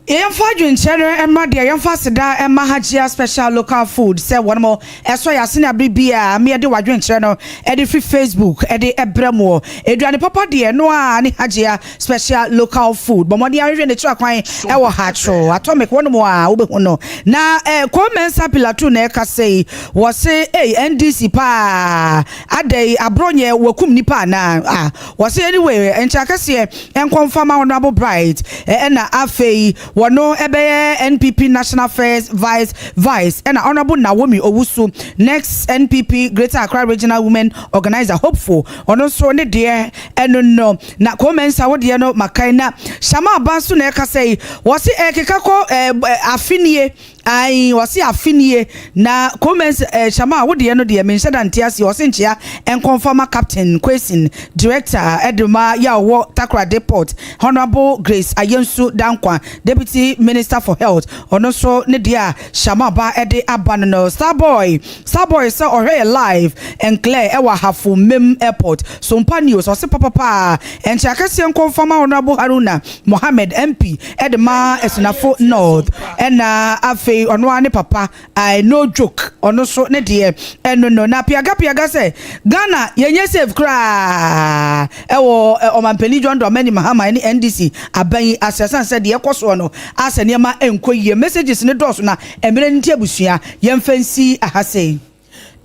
Yemfa dwenchere emma de yemfa seda emma hajia special local food say one more eso ya sene abibia me de wadwenchere no e de free Facebook e de ebremo eduane papa de no a ne hajia special local food but mo de ahwe ne twa kwan e wo hacho atomic one mo a obehu no na commensa pilatu na e ka say wo say NDC pa adai abronye wakum nipa na wo say anyway encha kase enkonfama honorable bright na afei wono ebeye NPP National Affairs Vice and Honorable Naomi Owusu next NPP Greater Accra Regional Women Organizer hopeful ono so ne de eno no na comments awo de no makaina Shama Abansu na eka say wasi ekekako afinie ai wasi afinie na comments Shama awo de no de mention antiasi wasi nchia enconfirma captain Quesin director Eduma Yawo Takra Depot Honorable Grace Ayensu Dankwa Deputy Minister for Health ono so ne dia Shama ba ede abano Starboy say already live and clear ewa hafu mem airport SOMPA news o se papa and chakasi confirm Honorable Haruna Mohammed MP edema esunafo north and afi ono ane papa I no joke ono so ne dia eno no na piaga say Ghana yenye safe kra ewo omampeni John Dramani Mahama ni NDC aban asesan said de ekoso no asa niema enkoyie messages ne dos na emere nti abusua yemfansi ahase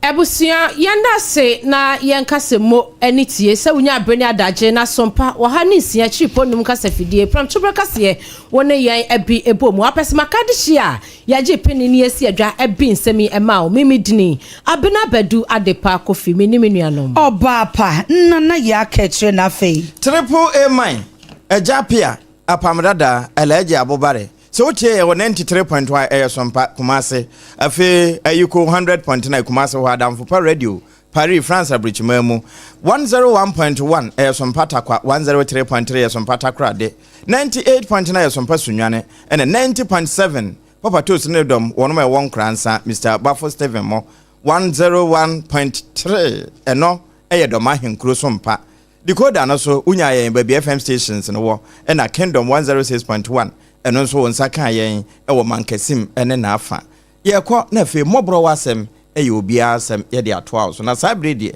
Ebusua yanda se na yenkasemo enitie se wunya abene adaje na sompa wo ha ni sia chipo num kasafidie pram chobra kase wona yen ebi ebomu apesema kadishi a yaje penini esi adwa ebi nsemi ema o mimidini abena badu adepa kofi minimenuanom OBAAPA nana ya keche na fei triple A mine ejapia APAM DADAA eleje abobare so uche wo 93.1 SOMPA Kumase afi ayuko 100.9 Kumase wa Adamfupa Radio Paris France Abrichimemu 101.1 SOMPA Takwa 103.3 SOMPA Takra de 98.9 SOMPA Sunyane and 90.7 Papa Tos Nedom one my one kransa Mr. Bafo Steven Mo 101.3 eno eyedoma henkro SOMPA decoder no so unya yen baby FM stations no wo and a Kingdom 106.1 and also on Saka yen ewo mankesim ene na afa ye ko na fe mobro wasem eye obi asem ye de ato so na sabre de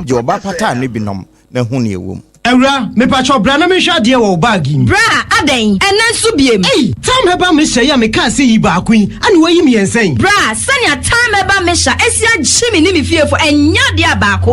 je oba pata no binom na hu ne ewom Ewra me pacho bra na me hwa de wo bagi bra aden enanso biem tam heba me hye ya me ka se yi ba akun ane wayi me yensen bra sanya tam heba me hya esia gyimi ni me fiefo enya de abako